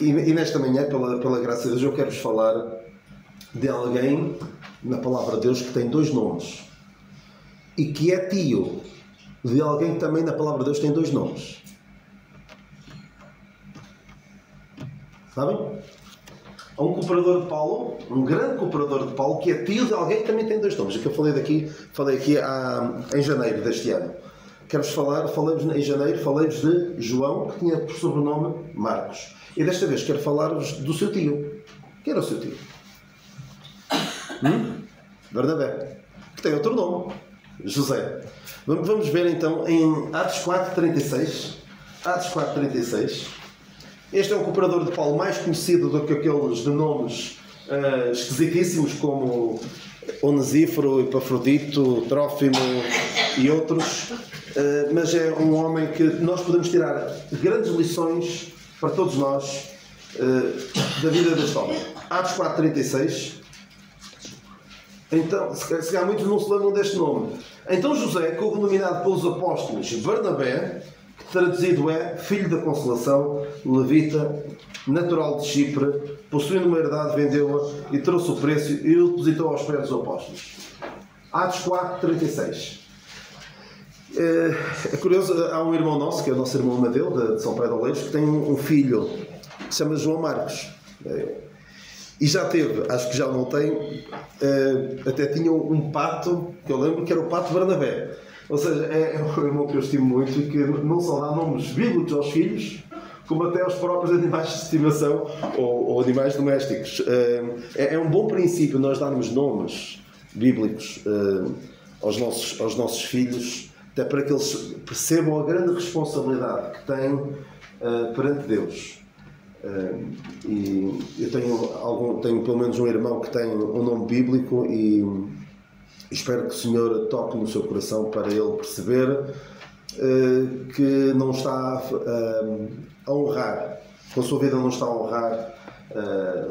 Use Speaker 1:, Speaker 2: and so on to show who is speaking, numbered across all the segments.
Speaker 1: E nesta manhã, pela graça de Deus, eu quero-vos falar de alguém na palavra de Deus que tem 2 nomes e que é tio de alguém que também na palavra de Deus tem 2 nomes. Sabem? Há um cooperador de Paulo, um grande cooperador de Paulo, que é tio de alguém que também tem 2 nomes. É que eu falei aqui em janeiro deste ano. Quero-vos falar, em janeiro, falei-vos de João, que tinha por sobrenome Marcos. E desta vez quero falar-vos do seu tio. Quem era o seu tio? Bernabé. Que tem outro nome. José. Vamos ver então em Atos 4:36. Atos 4:36. Este é um cooperador de Paulo mais conhecido do que aqueles de nomes esquisitíssimos como Onesíforo, Epafrodito, Trófimo e outros. Mas é um homem que nós podemos tirar grandes lições para todos nós da vida deste homem. Atos 4:36. Então, se calhar muitos não se lembram deste nome. Então José, cognominado pelos apóstolos Barnabé, que traduzido é Filho da Consolação, levita, natural de Chipre, possuindo uma herdade, vendeu-a e trouxe o preço e o depositou aos pés dos apóstolos. Atos 4:36. É curioso, há um irmão nosso, que é o nosso irmão Amadeu, de São Pedro de Oleiros, que tem um filho que se chama João Marcos. E já teve, acho que já não tem, até tinha um pato, que eu lembro que era o pato Barnabé. Ou seja, é um irmão que eu estimo muito e que não só dá nomes bíblicos aos filhos, como até aos próprios animais de estimação ou animais domésticos. É um bom princípio nós darmos nomes bíblicos aos nossos filhos, até para que eles percebam a grande responsabilidade que têm perante Deus. E eu tenho pelo menos um irmão que tem um nome bíblico e espero que o Senhor toque no seu coração para ele perceber que não está a honrar, com a sua vida não está a honrar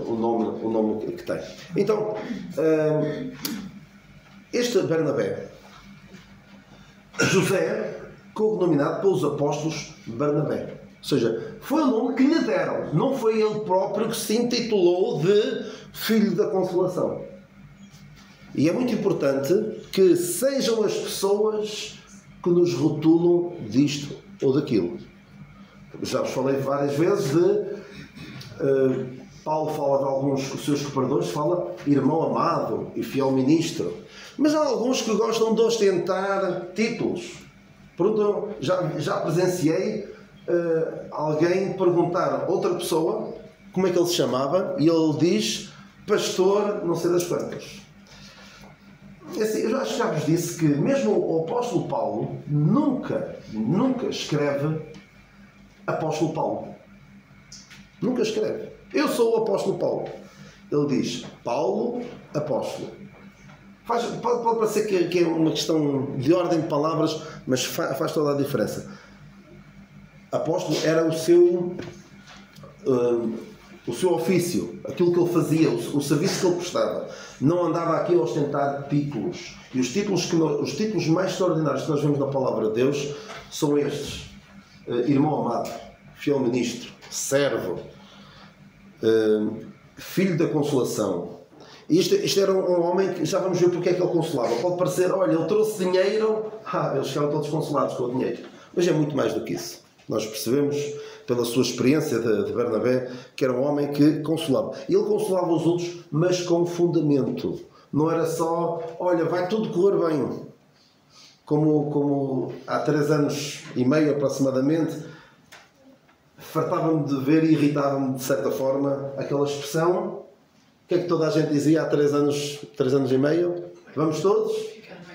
Speaker 1: o nome que tem. Então, este Barnabé, José, cognominado pelos apóstolos Barnabé. Ou seja, foi o nome que lhe deram. Não foi ele próprio que se intitulou de Filho da Consolação. E é muito importante que sejam as pessoas que nos rotulam disto ou daquilo. Já vos falei várias vezes de... Paulo fala de alguns dos seus cooperadores, fala irmão amado e fiel ministro. Mas há alguns que gostam de ostentar títulos. Pronto, já presenciei alguém perguntar a outra pessoa como é que ele se chamava e ele diz pastor não sei das quantas. Assim, eu acho que já vos disse que mesmo o apóstolo Paulo nunca escreve apóstolo Paulo. Nunca escreve. Eu sou o apóstolo Paulo. Ele diz Paulo, apóstolo. Pode parecer que é uma questão de ordem de palavras, mas faz toda a diferença. Apóstolo era o seu ofício, aquilo que ele fazia, o serviço que ele prestava. Não andava aqui a ostentar títulos. E os títulos mais extraordinários que nós vemos na palavra de Deus são estes: irmão amado, fiel ministro, servo, filho da consolação. Isto era um homem que já vamos ver porque é que ele consolava. Pode parecer, olha, ele trouxe dinheiro, eles ficaram todos consolados com o dinheiro. Mas é muito mais do que isso. Nós percebemos, pela sua experiência de Barnabé, que era um homem que consolava. E ele consolava os outros, mas com fundamento. Não era só, olha, vai tudo correr bem. Como há 3 anos e meio aproximadamente, fartava-me de ver e irritava-me de certa forma aquela expressão. O que é que toda a gente dizia há 3 anos e meio? Vamos todos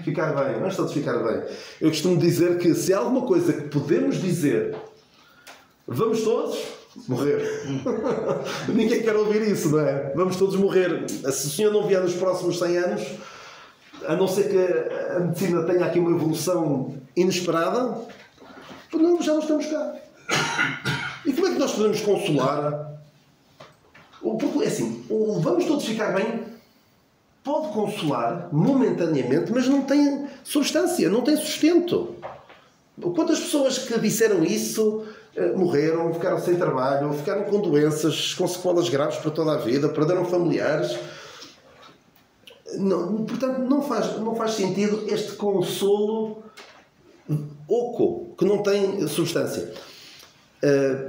Speaker 1: ficar bem. Vamos todos ficar bem. Eu costumo dizer que se há alguma coisa que podemos dizer, vamos todos morrer. Ninguém quer ouvir isso, não é? Vamos todos morrer. Se o Senhor não vier nos próximos 100 anos, a não ser que a medicina tenha aqui uma evolução inesperada, já não estamos cá. E como é que nós podemos consolar? Porque é assim, o vamos todos ficar bem pode consolar momentaneamente, mas não tem substância, não tem sustento. Quantas pessoas que disseram isso morreram, ficaram sem trabalho, ficaram com doenças, com sequelas graves para toda a vida, perderam familiares. Portanto, não faz sentido este consolo oco, que não tem substância.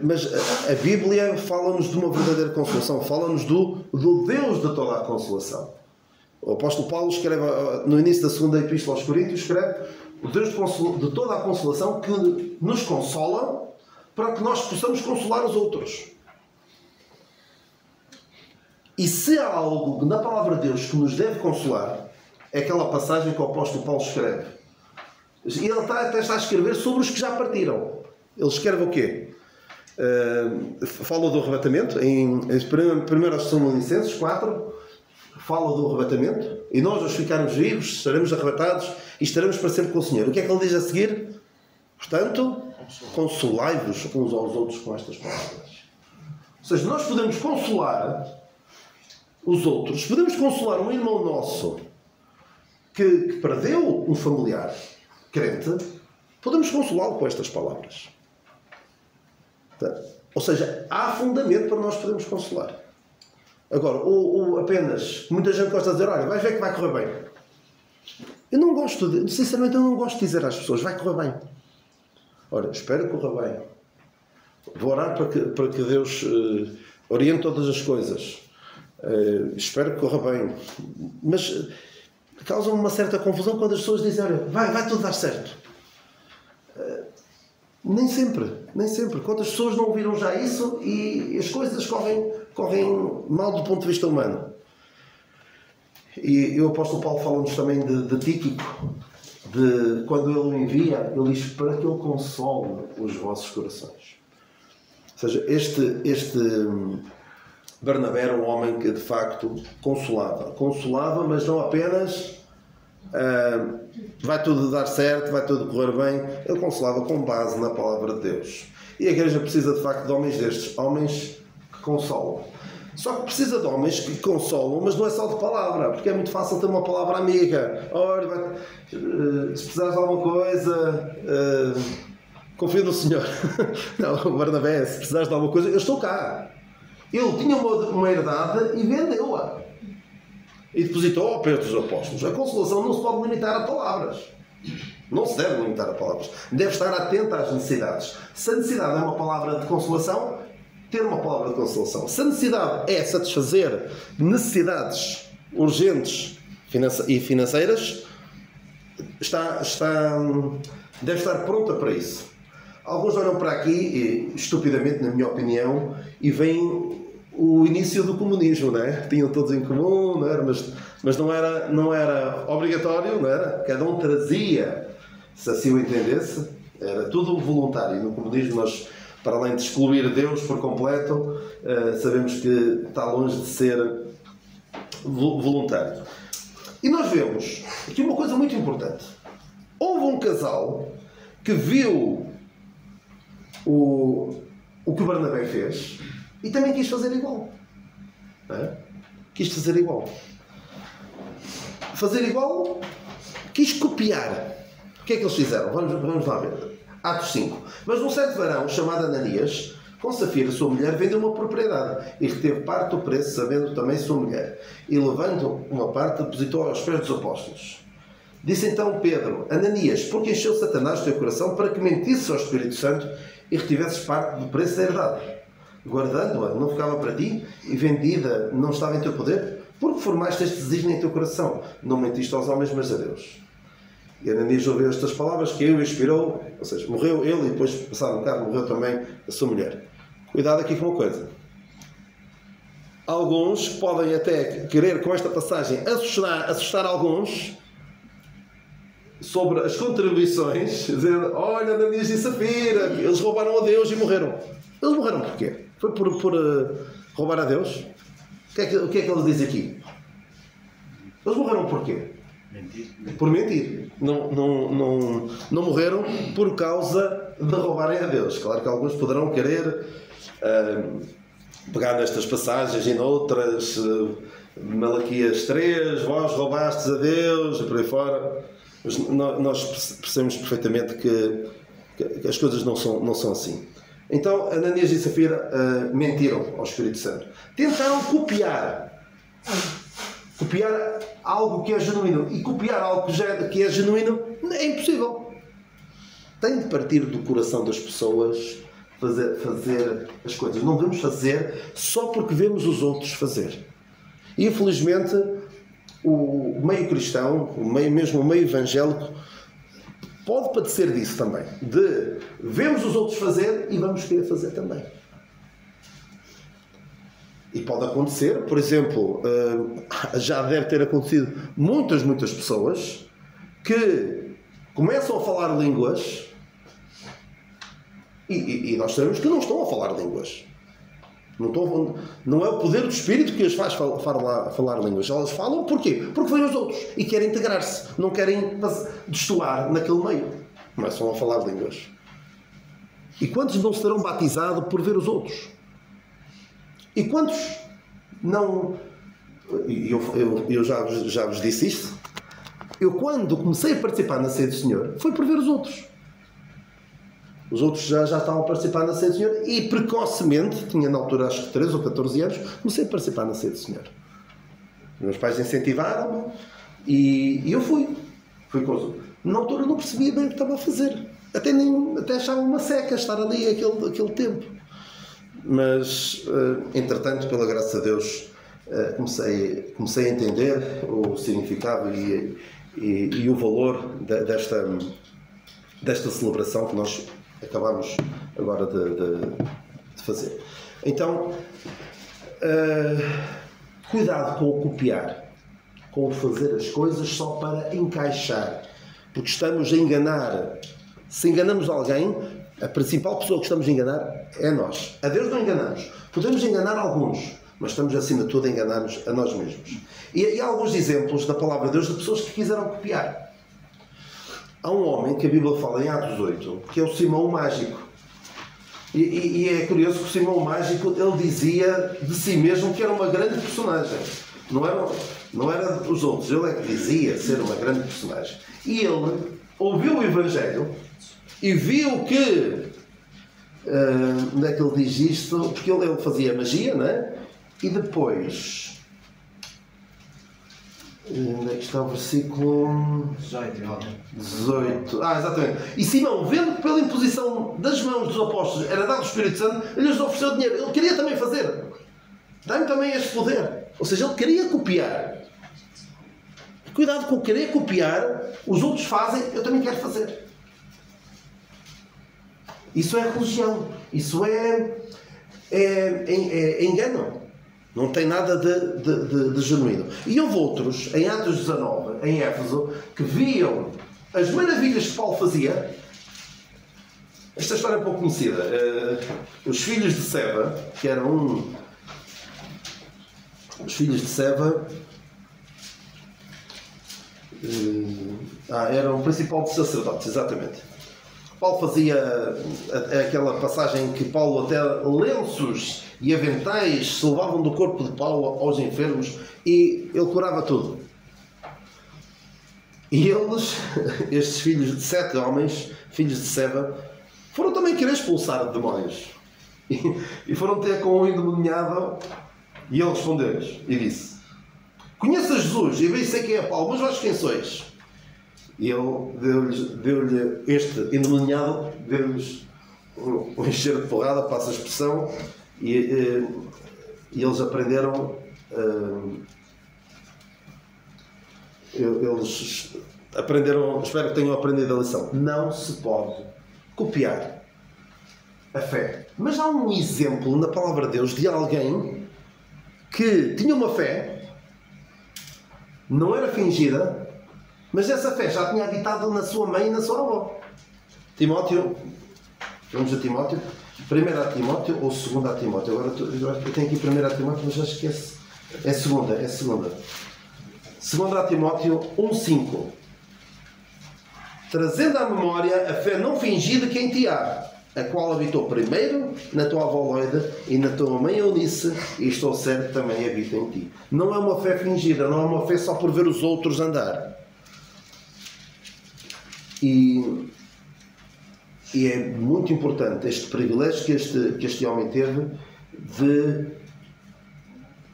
Speaker 1: Mas a Bíblia fala-nos de uma verdadeira consolação, fala-nos do Deus de toda a consolação. O apóstolo Paulo escreve, no início da segunda epístola aos Coríntios, escreve: o Deus de toda a consolação que nos consola para que nós possamos consolar os outros. E se há algo na palavra de Deus que nos deve consolar, é aquela passagem que o apóstolo Paulo escreve. E ele até está a escrever sobre os que já partiram. Ele escreve o quê? Fala do arrebatamento, em 1 Tessalonicenses 4, fala do arrebatamento, e nós, os ficarmos vivos, estaremos arrebatados e estaremos para sempre com o Senhor. O que é que ele diz a seguir? Portanto, consolai-vos uns aos outros com estas palavras. Ou seja, nós podemos consolar os outros, podemos consolar um irmão nosso que perdeu um familiar crente, podemos consolá-lo com estas palavras. Ou seja, há fundamento para nós podermos consolar. Agora, ou apenas, muita gente gosta de dizer: olha, vais ver que vai correr bem. Eu não gosto sinceramente, eu não gosto de dizer às pessoas: vai correr bem. Ora, espero que corra bem. Vou orar para que Deus oriente todas as coisas. Espero que corra bem. Mas causa-me uma certa confusão quando as pessoas dizem: olha, vai tudo dar certo. Nem sempre. Quantas pessoas não ouviram já isso e as coisas correm mal do ponto de vista humano. E o apóstolo Paulo fala-nos também de Tíquico, de quando ele o envia, ele diz: para que ele console os vossos corações. Ou seja, este Barnabé era um homem que de facto consolava, mas não apenas vai tudo dar certo, vai tudo correr bem. Ele consolava com base na palavra de Deus. E a igreja precisa de facto de homens destes, homens que consolam. Só que precisa de homens que consolam, mas não é só de palavra, porque é muito fácil ter uma palavra amiga. Olha, se precisares de alguma coisa, confia no Senhor. Não, Barnabé, se precisares de alguma coisa, eu estou cá. Ele tinha uma herdade e vendeu-a. E depositou ao pé dos apóstolos. A consolação não se pode limitar a palavras. Não se deve limitar a palavras. Deve estar atento às necessidades. Se a necessidade é uma palavra de consolação, ter uma palavra de consolação. Se a necessidade é satisfazer necessidades urgentes e financeiras, deve estar pronta para isso. Alguns olham para aqui, estupidamente, na minha opinião, e veem o início do comunismo, não é? Tinham todos em comum, não era? Mas não era obrigatório, não era? Cada um trazia, se assim o entendesse, era tudo voluntário. No comunismo nós, para além de excluir Deus por completo, sabemos que está longe de ser voluntário. E nós vemos aqui uma coisa muito importante. Houve um casal que viu o que o Barnabé fez e também quis fazer igual. Não é? Quis fazer igual. Fazer igual, quis copiar. O que é que eles fizeram? Vamos lá ver. Atos 5. Mas um certo varão, chamado Ananias, com Safira, sua mulher, vendeu uma propriedade e reteve parte do preço, sabendo também sua mulher. E levando uma parte, depositou aos pés dos apóstolos. Disse então Pedro: Ananias, porque encheu Satanás o teu coração para que mentisses ao Espírito Santo e retivesses parte do preço da herdade? Guardando-a, não ficava para ti, e vendida não estava em teu poder? Porque formaste este desígnio em teu coração? Não mentiste aos homens, mas a Deus. E Ananias ouviu estas palavras, que o inspirou, ou seja, morreu ele e depois, passado um bocado, morreu também a sua mulher. Cuidado aqui com uma coisa. Alguns podem até querer, com esta passagem, assustar alguns sobre as contribuições, dizendo: olha, Ananias e Safira, eles roubaram a Deus e morreram. Eles morreram porquê? Foi por roubar a Deus? O que é que ele diz aqui? Eles morreram porquê? Por mentir. Não morreram por causa de roubarem a Deus. Claro que alguns poderão querer pegar nestas passagens e noutras, Malaquias 3, vós roubastes a Deus, e por aí fora. Mas nós percebemos perfeitamente que as coisas não são assim. Então, Ananias e Safira mentiram ao Espírito Santo. Tentaram copiar algo que é genuíno. E copiar algo que é genuíno é impossível. Tem de partir do coração das pessoas fazer as coisas. Não devemos fazer só porque vemos os outros fazer. E, infelizmente, o meio cristão, mesmo o meio evangélico, pode padecer disso também. De vemos os outros fazer e vamos querer fazer também. E pode acontecer, por exemplo, já deve ter acontecido muitas pessoas que começam a falar línguas e nós sabemos que não estão a falar línguas. Não é o poder do Espírito que as faz falar línguas. Elas falam porquê? Porque vêm os outros e querem integrar-se. Não querem destoar naquele meio. Começam a falar línguas. E quantos não serão batizados por ver os outros? E quantos não... Eu já vos disse isto. Eu, quando comecei a participar na Ceia do Senhor, foi por ver os outros. Os outros já estavam a participar na Ceia do Senhor e, precocemente, tinha na altura acho que 13 ou 14 anos, comecei a participar na Ceia do Senhor. Meus pais incentivaram-me e eu fui com os outros. Na altura não percebia bem o que estava a fazer. Até achava uma seca estar ali aquele tempo. Mas, entretanto, pela graça de Deus, comecei a entender o significado e o valor desta celebração que nós acabamos agora de fazer. Então, cuidado com o copiar, com o fazer as coisas só para encaixar, porque estamos a enganar. Se enganamos alguém, a principal pessoa que estamos a enganar é nós. A Deus não enganamos. Podemos enganar alguns, mas estamos acima de tudo a enganar-nos a nós mesmos. E há alguns exemplos da palavra de Deus de pessoas que quiseram copiar. Há um homem que a Bíblia fala em Atos 8, que é o Simão o Mágico. E é curioso que o Simão o Mágico, ele dizia de si mesmo que era uma grande personagem. Não era os outros, ele é que dizia ser uma grande personagem. E ele ouviu o Evangelho e viu que... onde é que ele diz isto? Porque ele fazia magia, não é? E depois... onde é que está o versículo? 18. Exatamente. E Simão, vendo que pela imposição das mãos dos apóstolos era dado o Espírito Santo, ele lhes ofereceu dinheiro. Ele queria também fazer. Dá-me também este poder. Ou seja, ele queria copiar. Cuidado com o querer copiar. Os outros fazem, eu também quero fazer. Isso é religião. Isso é engano. Não tem nada de genuíno. E houve outros, em Atos 19, em Éfeso, que viam as maravilhas que Paulo fazia. Esta história é pouco conhecida. Os filhos de Seba, que eram os filhos de Seba... eram o principal dos sacerdotes, exatamente. Paulo fazia aquela passagem em que Paulo até lenços e aventais se levavam do corpo de Paulo aos enfermos e ele curava tudo. E eles, estes filhos de 7 homens, filhos de Seba, foram também querer expulsar demónios. E foram ter com um endemoniado e ele respondeu-lhes e disse: conheço a Jesus e bem sei quem é Paulo, mas vós quem sois? E ele deu-lhe este endemoniado, deu-lhes um encher de porrada, passa a expressão, e eles aprenderam. Eles aprenderam, espero que tenham aprendido a lição. Não se pode copiar a fé. Mas há um exemplo na palavra de Deus de alguém que tinha uma fé, não era fingida, mas essa fé já tinha habitado na sua mãe e na sua avó. Timóteo, vamos a Timóteo, 1 Timóteo ou 2 Timóteo? Agora eu tenho aqui 1 Timóteo, mas já esqueço. É segunda. 2 Timóteo 1,5. Trazendo à memória a fé não fingida que em ti há, a qual habitou primeiro na tua avó Loida e na tua mãe Eunice, e estou certo também habita em ti. Não é uma fé fingida, não é uma fé só por ver os outros andar. E E é muito importante este privilégio que este homem teve de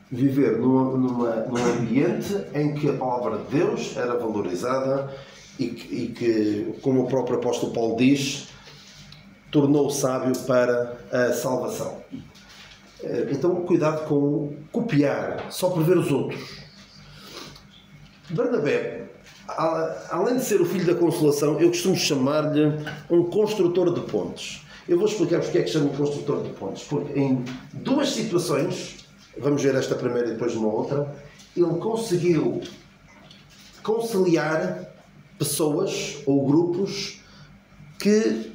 Speaker 1: viver num ambiente em que a palavra de Deus era valorizada e que, como o próprio apóstolo Paulo diz, tornou-o sábio para a salvação. Então, cuidado com copiar, só por ver os outros. Barnabé, além de ser o filho da consolação, eu costumo chamar-lhe um construtor de pontes. Eu vou explicar porque é que chamo construtor de pontes. Porque em duas situações, vamos ver esta primeira e depois uma outra, ele conseguiu conciliar pessoas ou grupos que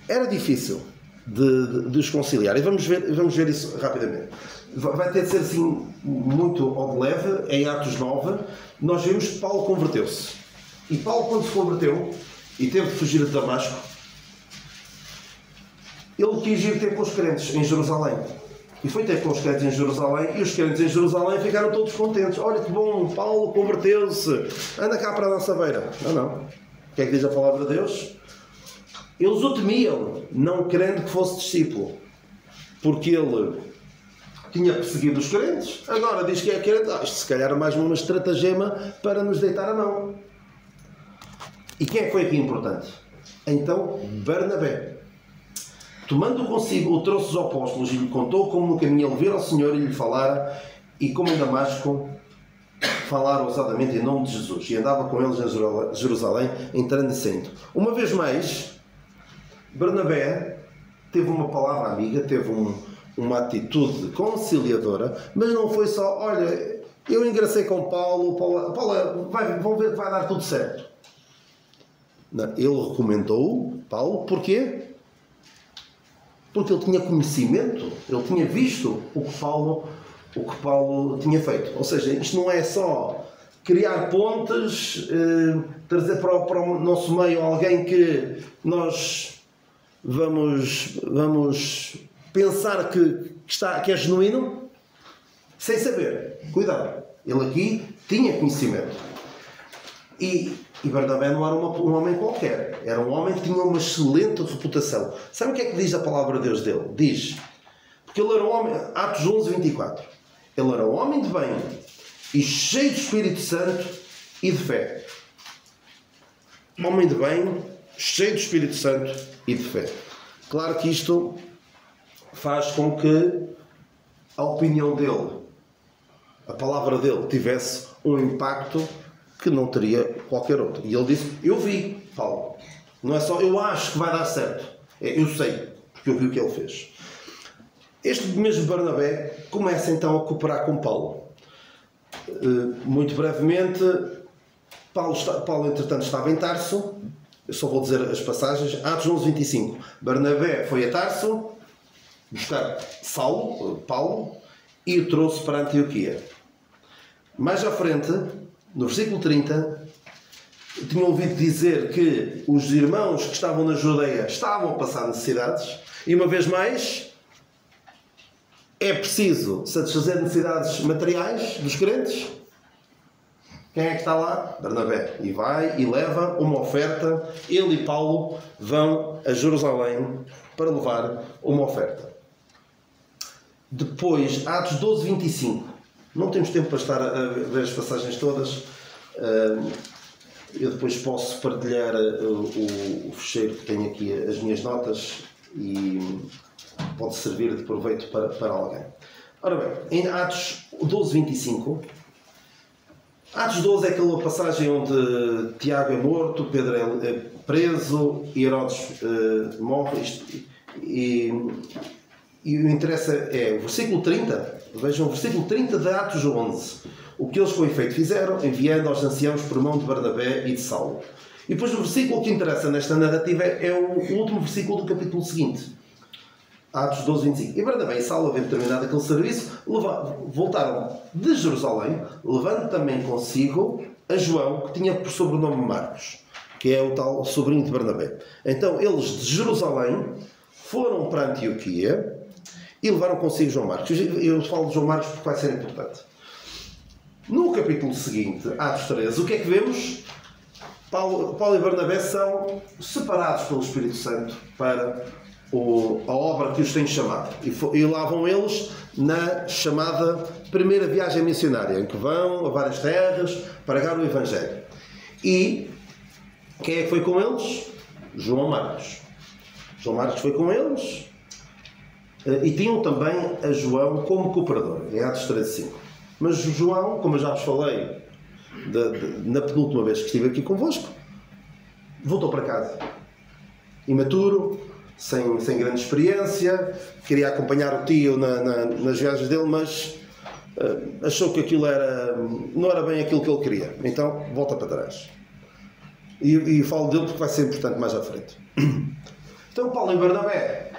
Speaker 1: era difícil de os conciliar. E vamos ver isso rapidamente. Vai ter de ser assim muito ao de leve. Em Atos 9 nós vemos que Paulo converteu-se. E Paulo, quando se converteu e teve de fugir de Damasco, ele quis ir ter com os crentes em Jerusalém. E foi ter com os crentes em Jerusalém, e os crentes em Jerusalém ficaram todos contentes. Olha que bom, Paulo converteu-se, anda cá para a nossa beira. Não. O que é que diz a palavra de Deus? Eles o temiam, não querendo que fosse discípulo, porque ele tinha perseguido os crentes, agora diz que é crente. Isto se calhar é mais uma estratagema para nos deitar a mão. E quem é que foi aqui importante? Então, Barnabé, tomando consigo, o trouxe os apóstolos e lhe contou como no caminho ele vira ao Senhor e lhe falara, e como em Damasco falara ousadamente em nome de Jesus, e andava com eles em Jerusalém, entrando e saindo. Uma vez mais, Barnabé teve uma palavra amiga, teve uma atitude conciliadora, mas não foi só, olha, eu engracei com Paulo, vão ver que vai dar tudo certo. Não, ele recomendou Paulo, porquê? Porque ele tinha conhecimento, ele tinha visto o que Paulo tinha feito. Ou seja, isto não é só criar pontes, trazer para o nosso meio alguém que nós vamos pensar que é genuíno, sem saber. Cuidado, ele aqui tinha conhecimento. E Barnabé não era um homem qualquer, era um homem que tinha uma excelente reputação. Sabe o que é que diz a palavra de Deus dele? Diz, porque ele era um homem, Atos 11, 24, ele era um homem de bem e cheio do Espírito Santo e de fé. Homem de bem, cheio do Espírito Santo e de fé. Claro que isto faz com que a opinião dele, a palavra dele, tivesse um impacto que não teria qualquer outro. E ele disse, eu vi, Paulo. Não é só, eu acho que vai dar certo. Eu sei, porque eu vi o que ele fez. Este mesmo Barnabé começa então a cooperar com Paulo. Muito brevemente, Paulo entretanto estava em Tarso. Eu só vou dizer as passagens. Atos 11, 25. Barnabé foi a Tarso buscar Paulo, e o trouxe para Antioquia. Mais à frente, no versículo 30, tinham ouvido dizer que os irmãos que estavam na Judeia estavam a passar necessidades, e uma vez mais é preciso satisfazer necessidades materiais dos crentes. Quem é que está lá? Barnabé. E vai e leva uma oferta. Ele e Paulo vão a Jerusalém para levar uma oferta. Depois, Atos 12, 25. Não temos tempo para estar a ver as passagens todas. Eu depois posso partilhar o fecheiro que tenho aqui, as minhas notas, e pode servir de proveito para alguém. Ora bem, em Atos 12, 25, Atos 12 é aquela passagem onde Tiago é morto, Pedro é preso, e Herodes morre, e o que interessa é o versículo 30, vejam o versículo 30 de Atos 11, o que eles com efeito fizeram, enviando aos anciãos por mão de Barnabé e de Saulo. E depois o versículo que interessa nesta narrativa é o último versículo do capítulo seguinte, Atos 12, 25. E Barnabé e Saulo, havendo terminado aquele serviço, voltaram de Jerusalém, levando também consigo a João, que tinha por sobrenome Marcos, que é o tal sobrinho de Barnabé. Então eles de Jerusalém foram para Antioquia e levaram consigo João Marcos. Eu falo de João Marcos porque vai ser importante. No capítulo seguinte, Atos 13, o que é que vemos? Paulo e Barnabé são separados pelo Espírito Santo para a obra que os tem chamado. E lá vão eles na chamada primeira viagem missionária, em que vão a várias terras pregar o Evangelho. E quem é que foi com eles? João Marcos. João Marcos foi com eles e tinham também a João como cooperador, em Atos 13:5. Mas João, como eu já vos falei na penúltima vez que estive aqui convosco, voltou para casa. Imaturo, sem grande experiência, queria acompanhar o tio nas viagens dele, mas achou que aquilo não era bem aquilo que ele queria. Então, volta para trás. E falo dele porque vai ser importante mais à frente. Então, Paulo e Barnabé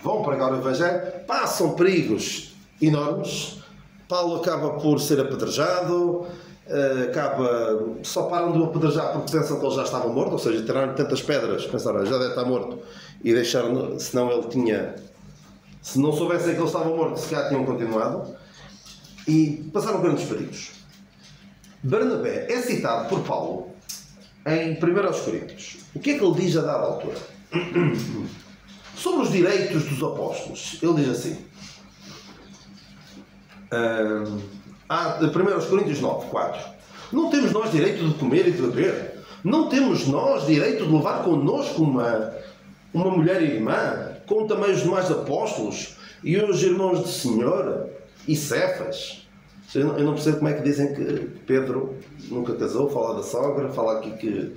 Speaker 1: vão pregar o Evangelho, passam perigos enormes. Paulo acaba por ser apedrejado, só param de o apedrejar porque pensam que ele já estava morto, ou seja, tiraram tantas pedras, pensaram, já deve estar morto, e deixaram, senão ele tinha, se não soubessem que ele estava morto, se calhar tinham continuado, e passaram grandes perigos. Barnabé é citado por Paulo em 1 Coríntios. O que é que ele diz a dada altura? Sobre os direitos dos apóstolos, ele diz assim, 1 Coríntios 9:4. Não temos nós direito de comer e de beber? Não temos nós direito de levar connosco uma mulher irmã, como também os demais apóstolos e os irmãos do Senhor e Cefas? Eu não percebo como é que dizem que Pedro nunca casou, fala da sogra, fala aqui que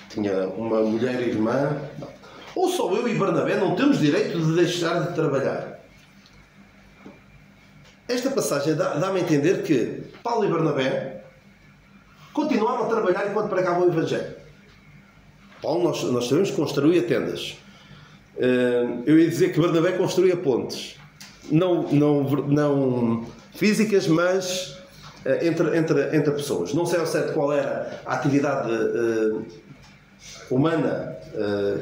Speaker 1: tinha uma mulher irmã. Não. Ou só eu e Barnabé não temos direito de deixar de trabalhar? Esta passagem dá-me a entender que Paulo e Barnabé continuaram a trabalhar enquanto pregavam o Evangelho. Paulo, nós sabemos que construía tendas. Eu ia dizer que Barnabé construía pontes. Não físicas, mas entre pessoas. Não sei ao certo qual era a atividade humana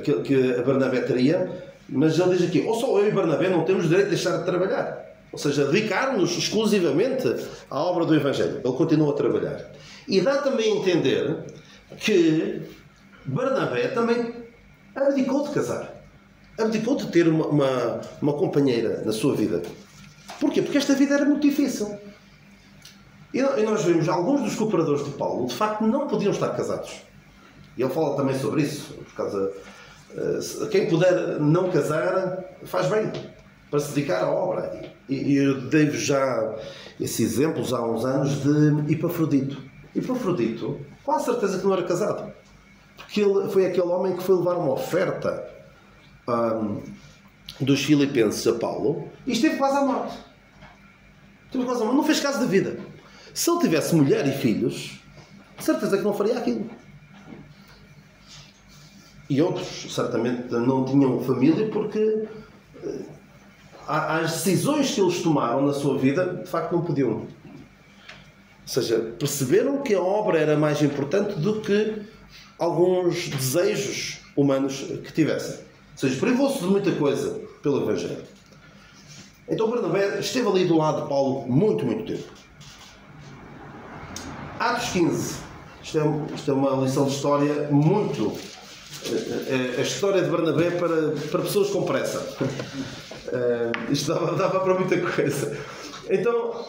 Speaker 1: que a Barnabé teria, mas ele diz aqui, ou só eu e Barnabé não temos direito de deixar de trabalhar. Ou seja, dedicar-nos exclusivamente à obra do Evangelho. Ele continua a trabalhar. E dá também a entender que Barnabé também abdicou de casar. Abdicou de ter uma companheira na sua vida. Porquê? Porque esta vida era muito difícil. E nós vemos alguns dos cooperadores de Paulo, de facto, não podiam estar casados. E ele fala também sobre isso. Por causa, quem puder não casar, faz bem, para se dedicar à obra. E eu dei-vos já esse exemplo, já há uns anos, de Epafrodito. Epafrodito, com a certeza que não era casado. Porque ele foi aquele homem que foi levar uma oferta dos filipenses a Paulo e esteve quase à morte. Não fez caso da vida. Se ele tivesse mulher e filhos, certeza que não faria aquilo. E outros, certamente, não tinham família porque as decisões que eles tomaram na sua vida, de facto, não podiam. Ou seja, perceberam que a obra era mais importante do que alguns desejos humanos que tivessem. Ou seja, privou-se de muita coisa pelo Evangelho. Então Barnabé esteve ali do lado de Paulo muito, muito tempo. Atos 15. Isto é uma lição de história muito... a história de Barnabé para pessoas com pressa. Isto dava para muita coisa. Então,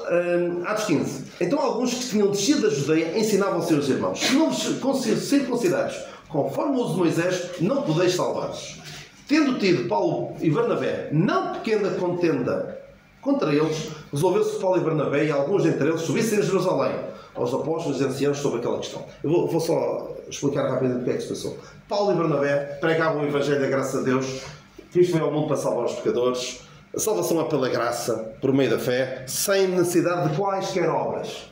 Speaker 1: Atos 15. Então alguns que tinham descido da Judeia ensinavam aos seus irmãos: se não circuncidados conforme o uso de Moisés, não podeis salvar-vos. Tendo tido Paulo e Barnabé não pequena contenda contra eles, resolveu-se Paulo e Barnabé e alguns dentre eles subissem a Jerusalém aos apóstolos e anciãos sobre aquela questão. Eu vou só explicar rapidamente o que é que se passou. Paulo e Barnabé pregavam o Evangelho da graça de Deus. Cristo veio ao mundo para salvar os pecadores. A salvação é pela graça, por meio da fé, sem necessidade de quaisquer obras.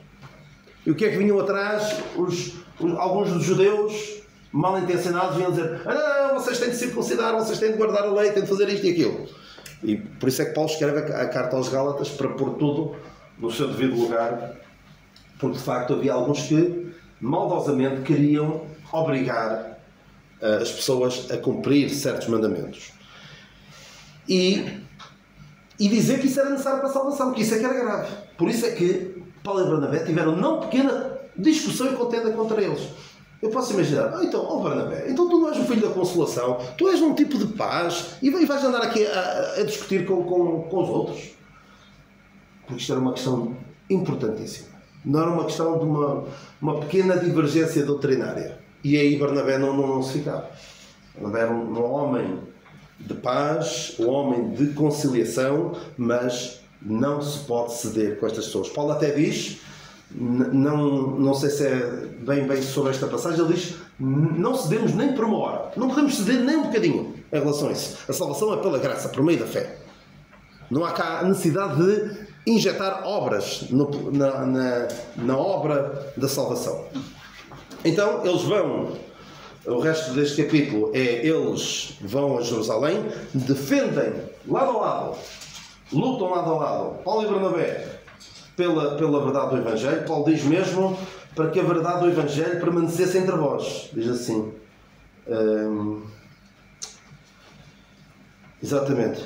Speaker 1: E o que é que vinham atrás? Alguns dos judeus mal intencionados vinham dizer: não, vocês têm de circuncidar, vocês têm de guardar a lei, têm de fazer isto e aquilo. E por isso é que Paulo escreve a carta aos Gálatas, para pôr tudo no seu devido lugar, porque de facto havia alguns que maldosamente queriam obrigar as pessoas a cumprir certos mandamentos. E dizer que isso era necessário para a salvação, que isso é que era grave. Por isso é que Paulo e Barnabé tiveram não pequena discussão e contenda contra eles. Eu posso imaginar, então, Barnabé, então tu não és um filho da consolação, tu és um tipo de paz e vais andar aqui a discutir com os outros. Porque isto era uma questão importantíssima. Não era uma questão de uma pequena divergência doutrinária. E aí Barnabé não se ficava. Barnabé era um homem de paz, um homem de conciliação, mas não se pode ceder com estas pessoas. Paulo até diz, não sei se é bem sobre esta passagem, ele diz, não cedemos nem por uma hora. Não podemos ceder nem um bocadinho em relação a isso. A salvação é pela graça, por meio da fé. Não há cá a necessidade de injetar obras na obra da salvação. Então, eles vão, o resto deste capítulo eles vão a Jerusalém, defendem lado a lado, lutam lado a lado, Paulo e Barnabé, pela verdade do Evangelho. Paulo diz mesmo, para que a verdade do Evangelho permanecesse entre vós. Diz assim, exatamente,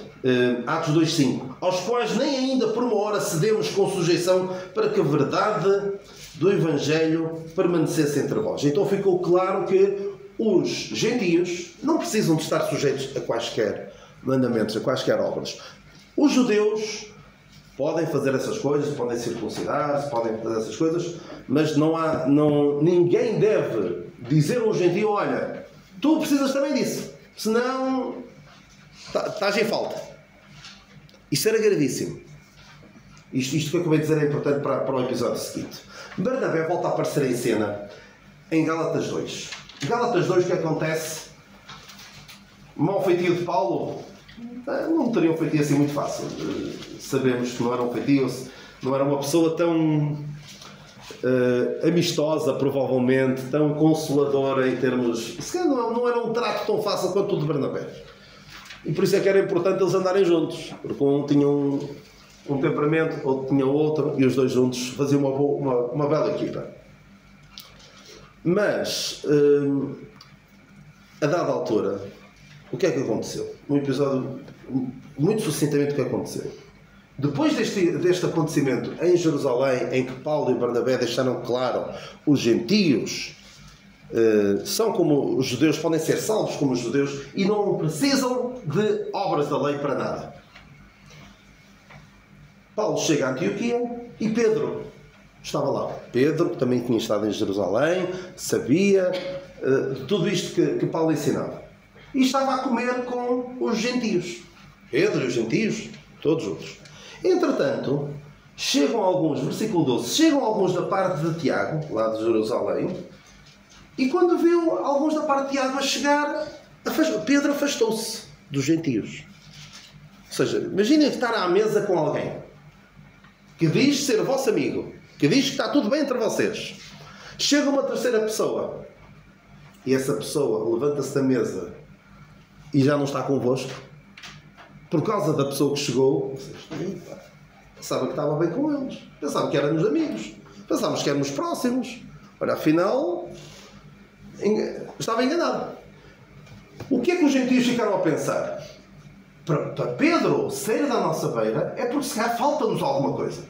Speaker 1: Atos 2,5, aos quais nem ainda por uma hora cedemos com sujeição, para que a verdade do Evangelho permanecesse entre vós. Então ficou claro que os gentios não precisam de estar sujeitos a quaisquer mandamentos, a quaisquer obras. Os judeus podem fazer essas coisas, podem circuncidar-se, podem fazer essas coisas, mas ninguém deve dizer a um gentio, olha, tu precisas também disso, senão estás em falta. Isto era gravíssimo. Isto que eu acabei de dizer é importante para o episódio seguinte. Barnabé volta a aparecer em cena em Gálatas 2. Gálatas 2, o que acontece? Mau feitio de Paulo? Não teria um feitio assim muito fácil. Sabemos que não era um feitio, não era uma pessoa tão amistosa, provavelmente, tão consoladora em termos... Se calhar não era um trato tão fácil quanto o de Barnabé. E por isso é que era importante eles andarem juntos, porque um tinha um temperamento, outro tinha outro, e os dois juntos faziam uma bela equipa. Mas, a dada altura, o que é que aconteceu? Um episódio muito sucintamente o que aconteceu. Depois deste acontecimento em Jerusalém, em que Paulo e Barnabé deixaram claro os gentios são como os judeus, podem ser salvos como os judeus e não precisam de obras da lei para nada. Paulo chega a Antioquia e Pedro estava lá. Pedro, que também tinha estado em Jerusalém, sabia de tudo isto que Paulo ensinava. E estava a comer com os gentios. Pedro e os gentios, todos juntos. Entretanto, chegam alguns, versículo 12, chegam alguns da parte de Tiago, lá de Jerusalém, e quando viu alguns da parte de Tiago a chegar, Pedro afastou-se dos gentios. Ou seja, imaginem estar à mesa com alguém que diz ser vosso amigo, que diz que está tudo bem entre vocês. Chega uma terceira pessoa e essa pessoa levanta-se da mesa e já não está convosco por causa da pessoa que chegou. Vocês, pensava que estava bem com eles, pensava que éramos amigos, pensávamos que éramos próximos. Ora, afinal, estava enganado. O que é que os gentios ficaram a pensar? Para Pedro sair da nossa beira é porque se calhar falta-nos alguma coisa.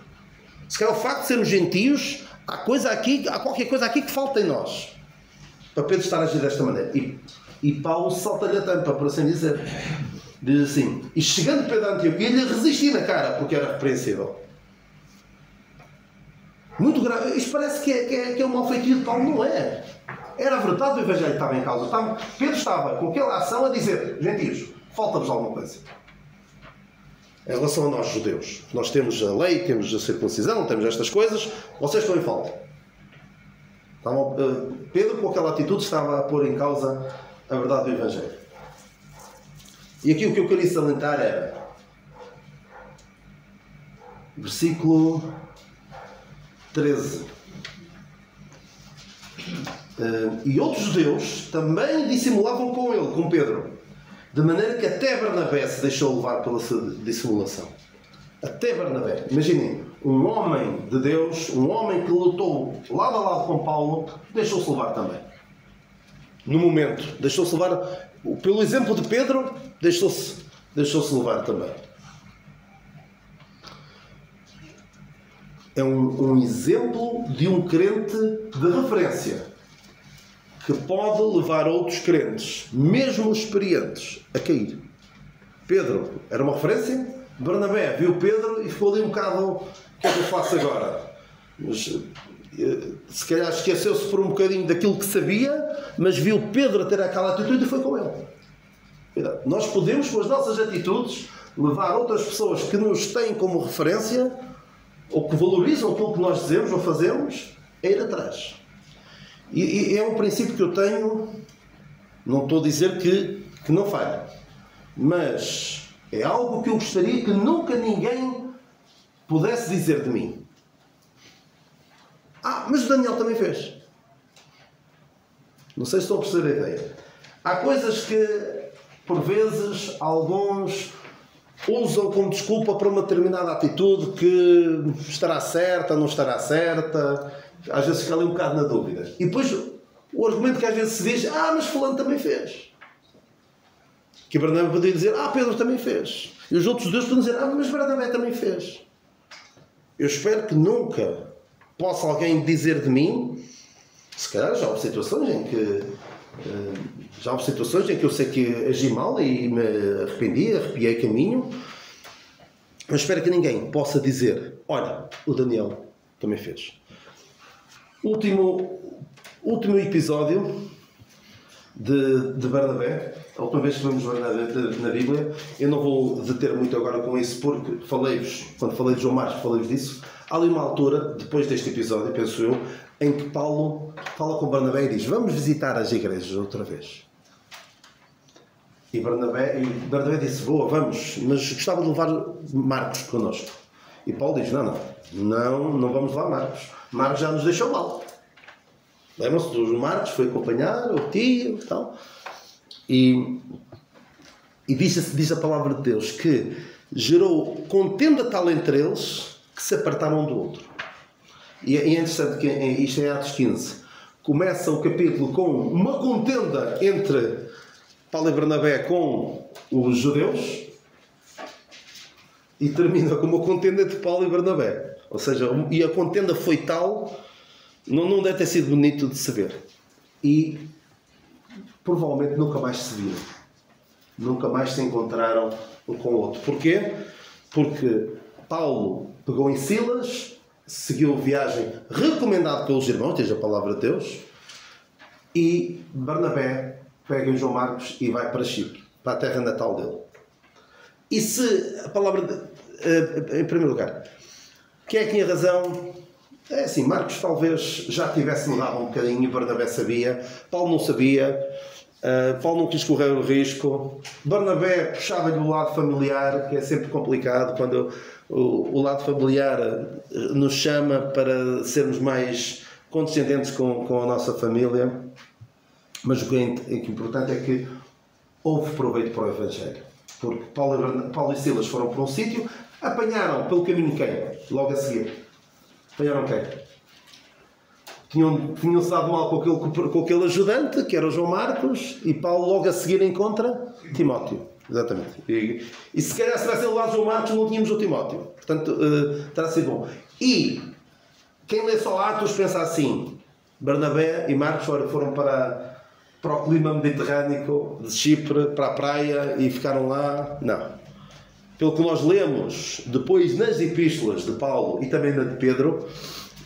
Speaker 1: Se calhar o facto de sermos gentios, há qualquer coisa aqui que falta em nós. Para Pedro estar a agir desta maneira. E Paulo salta-lhe a tampa, por assim dizer. Diz assim, e chegando Pedro a Antioquia, lhe resisti na cara, porque era repreensível. Muito grave. Isto parece que é um mau feitio de Paulo. Não é. Era a verdade do Evangelho que estava em causa. Pedro estava com aquela ação a dizer, gentios, falta-vos alguma coisa. Em relação a nós, judeus. Nós temos a lei, temos a circuncisão, temos estas coisas, vocês estão em falta. Pedro, com aquela atitude, estava a pôr em causa a verdade do Evangelho. E aqui o que eu queria salientar era versículo 13. E outros judeus também dissimulavam com ele, com Pedro, de maneira que até Barnabé se deixou levar pela sua dissimulação. Até Barnabé. Imaginem, um homem de Deus, um homem que lutou lado a lado com Paulo, deixou-se levar também. No momento, deixou-se levar, pelo exemplo de Pedro, deixou-se levar também. é um exemplo de um crente de referência que pode levar outros crentes, mesmo experientes, a cair. Pedro era uma referência. Barnabé viu Pedro e ficou ali um bocado: o que é que eu faço agora? Mas, se calhar esqueceu-se por um bocadinho daquilo que sabia, mas viu Pedro a ter aquela atitude e foi com ele. Nós podemos, com as nossas atitudes, levar outras pessoas que nos têm como referência ou que valorizam aquilo que nós dizemos ou fazemos a ir atrás. E é um princípio que eu tenho. Não estou a dizer que não falha, mas é algo que eu gostaria que nunca ninguém pudesse dizer de mim. Mas o Daniel também fez. Não sei se estão a perceber a ideia. Há coisas que, por vezes, alguns usam como desculpa para uma determinada atitude que estará certa, não estará certa. Às vezes fica ali um bocado na dúvida. E depois o argumento que às vezes se diz: mas fulano também fez. Que Barnabé podia dizer: Pedro também fez. E os outros dois podem dizer: mas Barnabé também fez. Eu espero que nunca possa alguém dizer de mim, se calhar já houve situações em que eu sei que agi mal e me arrepiei caminho, mas espero que ninguém possa dizer: olha, o Daniel também fez. Último episódio de Barnabé, a última vez que vemos Barnabé na Bíblia. Eu não vou deter muito agora com isso, porque quando falei de João Marcos, falei-vos disso. Há ali uma altura, depois deste episódio, penso eu, em que Paulo fala com Barnabé e diz: vamos visitar as igrejas outra vez. E Barnabé disse: boa, vamos, mas gostava de levar Marcos connosco. E Paulo diz: não vamos levar Marcos. Marcos já nos deixou mal. Lembram-se do Marcos, foi acompanhar o tio e tal. E diz a palavra de Deus que gerou contenda tal entre eles que se apartaram um do outro. E é interessante que isto é em Atos 15. Começa o capítulo com uma contenda entre Paulo e Barnabé com os judeus e termina com uma contenda entre Paulo e Barnabé. Ou seja, e a contenda foi tal, não deve ter sido bonito de se ver. E provavelmente nunca mais se viram. Nunca mais se encontraram um com o outro. Porquê? Porque Paulo pegou em Silas, seguiu a viagem recomendado pelos irmãos, diz a palavra de Deus, e Barnabé pega em João Marcos e vai para Chipre, para a terra natal dele. E se a palavra em primeiro lugar, quem é que tinha razão? É assim, Marcos talvez já tivesse mudado um bocadinho, Barnabé sabia, Paulo não sabia, Paulo não quis correr o risco, Barnabé puxava-lhe o lado familiar, que é sempre complicado quando o lado familiar nos chama para sermos mais condescendentes com a nossa família. Mas o que é importante é que houve proveito para o Evangelho. Porque Paulo e Silas foram para um sítio, apanharam pelo caminho quem? Logo a seguir. Apanharam quem? Tinham-se dado mal com aquele ajudante, que era o João Marcos, e Paulo logo a seguir encontra Timóteo. Exatamente. E se calhar se tivesse levado João Marcos, não tínhamos o Timóteo. Portanto, terá sido bom. E quem lê só Atos pensa assim: Barnabé e Marcos foram para o clima mediterrâneo de Chipre, para a praia, e ficaram lá. Não. Pelo que nós lemos depois nas epístolas de Paulo e também na de Pedro,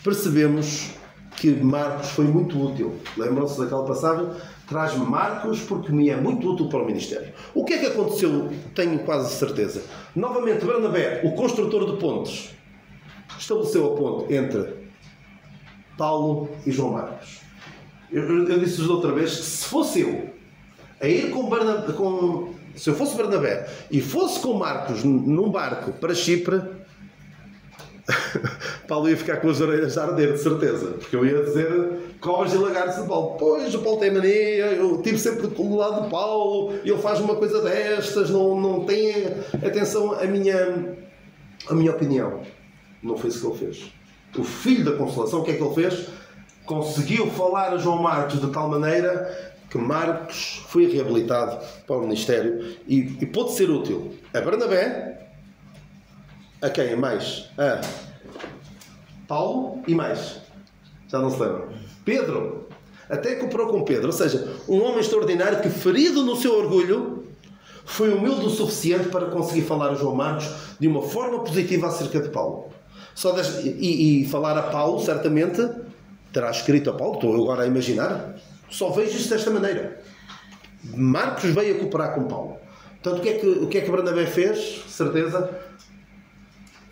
Speaker 1: percebemos que Marcos foi muito útil. Lembram-se daquela passagem? Traz-me Marcos porque me é muito útil para o ministério. O que é que aconteceu? Tenho quase certeza. Novamente, Barnabé, o construtor de pontes, estabeleceu a ponte entre Paulo e João Marcos. Eu disse-vos outra vez que se fosse eu a ir se eu fosse Barnabé e fosse com Marcos num barco para Chipre, Paulo ia ficar com as orelhas a arder, de certeza, porque eu ia dizer cobras e lagartos de Paulo. Pois, o Paulo tem mania, eu estive sempre do lado de Paulo, ele faz uma coisa destas, não tem atenção à minha opinião. Não foi isso que ele fez. O filho da Consolação, o que é que ele fez? Conseguiu falar a João Marcos de tal maneira que Marcos foi reabilitado para o ministério e pôde ser útil a Barnabé, a quem mais? Paulo e mais. Já não se lembram. Pedro. Até cooperou com Pedro. Ou seja, um homem extraordinário que, ferido no seu orgulho, foi humilde o suficiente para conseguir falar a João Marcos de uma forma positiva acerca de Paulo. E falar a Paulo, certamente, terá escrito a Paulo. Estou agora a imaginar. Só vejo isto desta maneira. Marcos veio a cooperar com Paulo. Portanto, o que é que Barnabé fez? Certeza.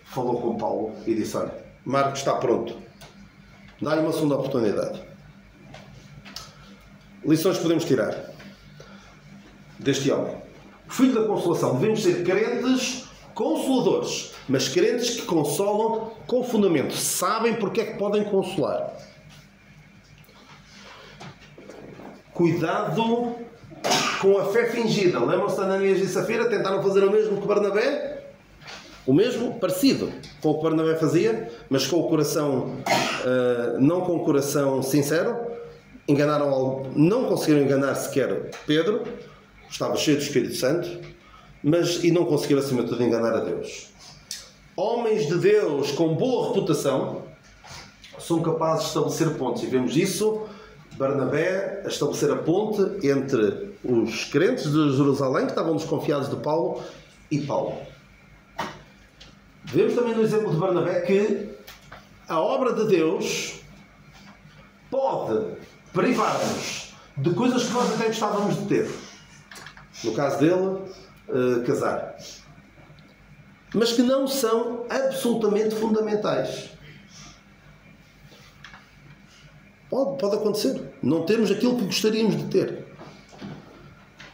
Speaker 1: Falou com Paulo e disse: olha, Marcos está pronto. Dá-lhe uma segunda oportunidade. Lições que podemos tirar deste homem. Filho da Consolação. Devemos ser crentes consoladores, mas crentes que consolam com fundamento. Sabem porque é que podem consolar. Cuidado com a fé fingida. Lembram-se de Ananias e Safira? Tentaram fazer o mesmo que Barnabé? O mesmo, parecido com o que Barnabé fazia, mas com o coração, não com o coração sincero. Enganaram, não conseguiram enganar sequer Pedro, estava cheio do Espírito Santo, e não conseguiram, acima de tudo, enganar a Deus. Homens de Deus com boa reputação são capazes de estabelecer pontes, e vemos isso, Barnabé a estabelecer a ponte entre os crentes de Jerusalém, que estavam desconfiados de Paulo, e Paulo. Vemos também no exemplo de Barnabé que a obra de Deus pode privar-nos de coisas que nós até gostávamos de ter. No caso dele, casar. Mas que não são absolutamente fundamentais. Pode acontecer. Não temos aquilo que gostaríamos de ter.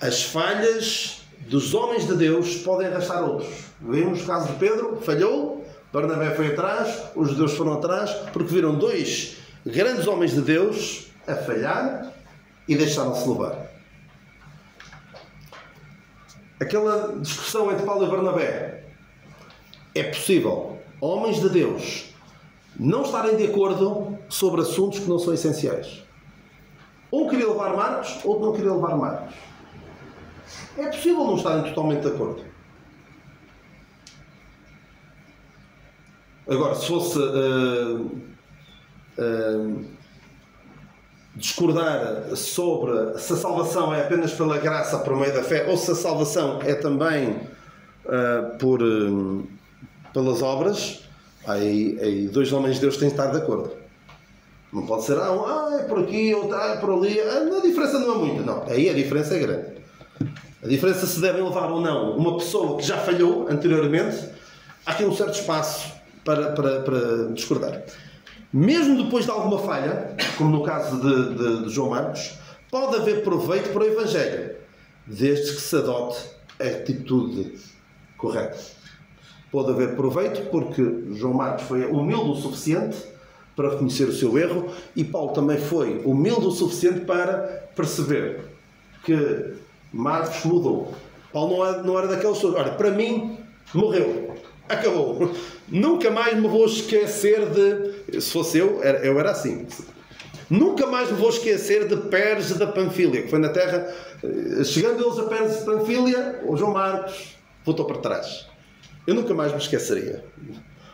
Speaker 1: As falhas dos homens de Deus podem arrastar outros. Vemos o caso de Pedro, falhou, Barnabé foi atrás, os judeus foram atrás, porque viram dois grandes homens de Deus a falhar e deixaram-se levar. Aquela discussão entre Paulo e Barnabé, é possível homens de Deus não estarem de acordo sobre assuntos que não são essenciais. Um queria levar Marcos, outro não queria levar Marcos. É possível não estarem totalmente de acordo. Agora, se fosse discordar sobre se a salvação é apenas pela graça por meio da fé ou se a salvação é também pelas obras, aí dois homens de Deus têm de estar de acordo. Não pode ser é por aqui, outro é por ali. A diferença não é muita. Não, aí a diferença é grande. A diferença se devem levar ou não uma pessoa que já falhou anteriormente, há aqui um certo espaço para discordar. Mesmo depois de alguma falha, como no caso de João Marcos, pode haver proveito para o Evangelho, desde que se adote a atitude correta. Pode haver proveito porque João Marcos foi humilde o suficiente para reconhecer o seu erro e Paulo também foi humilde o suficiente para perceber que Marcos mudou. Paulo não era daqueles pessoas. Olha, para mim, morreu. Acabou. Nunca mais me vou esquecer de... Se fosse eu era assim. Nunca mais me vou esquecer de Perge da Panfília, que foi na terra... Chegando eles a Perge da Panfília, o João Marcos voltou para trás. Eu nunca mais me esqueceria.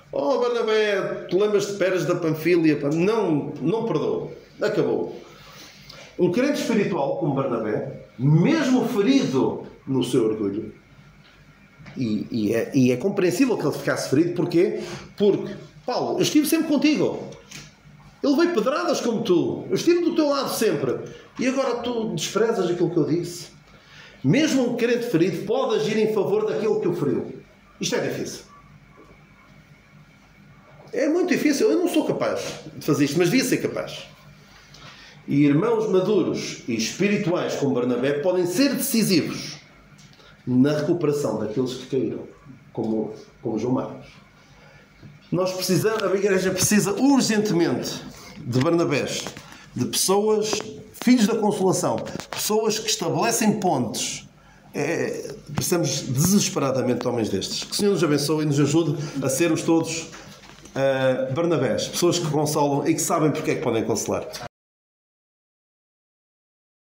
Speaker 1: Oh, Barnabé, tu lembras de Perge da Panfília? Não perdoou. Acabou. Um crente espiritual como Barnabé, mesmo ferido no seu orgulho, e é compreensível que ele ficasse ferido. Porquê? Porque, Paulo, eu estive sempre contigo. Ele veio pedradas como tu. Eu estive do teu lado sempre. E agora tu desprezas aquilo que eu disse? Mesmo um crente ferido pode agir em favor daquele que o feriu. Isto é difícil. É muito difícil. Eu não sou capaz de fazer isto, mas devia ser capaz. E irmãos maduros e espirituais como Barnabé podem ser decisivos na recuperação daqueles que caíram, como João Marcos. A igreja precisa urgentemente de Barnabés, de pessoas, filhos da consolação, pessoas que estabelecem pontes. Precisamos desesperadamente de homens destes. Que o Senhor nos abençoe e nos ajude a sermos todos Barnabés, pessoas que consolam e que sabem porque é que podem consolar.